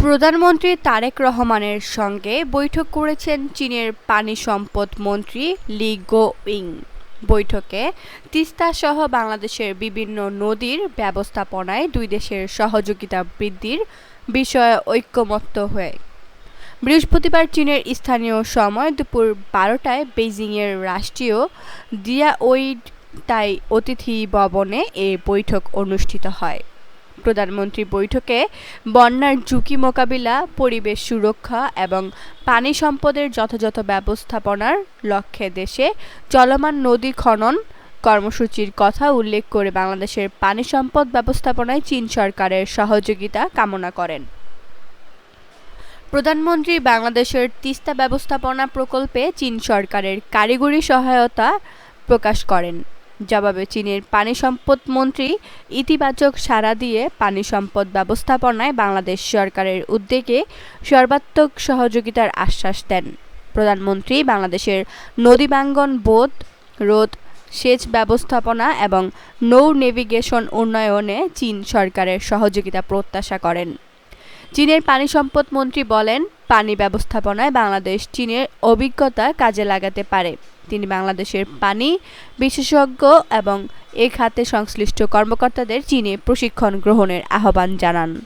প্রধানমন্ত্রী তারেক রহমানের সঙ্গে বৈঠক করেছেন চীনের পানি সম্পদ মন্ত্রী লি গোইং। বৈঠকে তিস্তা সহ বাংলাদেশের বিভিন্ন নদীর ব্যবস্থাপনায় দুই দেশের সহযোগিতা বৃদ্ধির বিষয়ে ঐকমত্য হয়। বৃহস্পতিবার চীনের স্থানীয় সময় দুপুর 12টায় বেইজিংয়ের রাষ্ট্রীয় দিয়াওই তাই অতিথি ভবনে এ বৈঠক অনুষ্ঠিত হয়। প্রধানমন্ত্রী বৈঠকে বন্যার ঝুঁকি মোকাবিলা, পরিবেশ সুরক্ষা এবং পানি সম্পদের যথাযথ ব্যবস্থাপনার লক্ষ্যে দেশে চলমান নদী খনন কর্মসূচির কথা উল্লেখ করে বাংলাদেশের পানি সম্পদ ব্যবস্থাপনায় চীন সরকারের সহযোগিতা কামনা করেন। প্রধানমন্ত্রী বাংলাদেশের তিস্তা ব্যবস্থাপনা প্রকল্পে চীন সরকারের কারিগরি সহায়তা প্রকাশ করেন। জবাবে চীনের পানি সম্পদ মন্ত্রী ইতিবাচক সাড়া দিয়ে পানি সম্পদ ব্যবস্থাপনায় বাংলাদেশ সরকারের উদ্যোগে সর্বাত্মক সহযোগিতার আশ্বাস দেন। প্রধানমন্ত্রী বাংলাদেশের নদী ভাঙ্গন রোধ, সেচ ব্যবস্থাপনা এবং নৌ নেভিগেশন উন্নয়নে চীন সরকারের সহযোগিতা প্রত্যাশা করেন। চীনের পানি সম্পদ মন্ত্রী বলেন, পানি ব্যবস্থাপনায় বাংলাদেশ চীনের অভিজ্ঞতা কাজে লাগাতে পারে। তিনি বাংলাদেশের পানি বিশেষজ্ঞ এবং এ খাতে সংশ্লিষ্ট কর্মকর্তাদের চীনে প্রশিক্ষণ গ্রহণের আহ্বান জানান।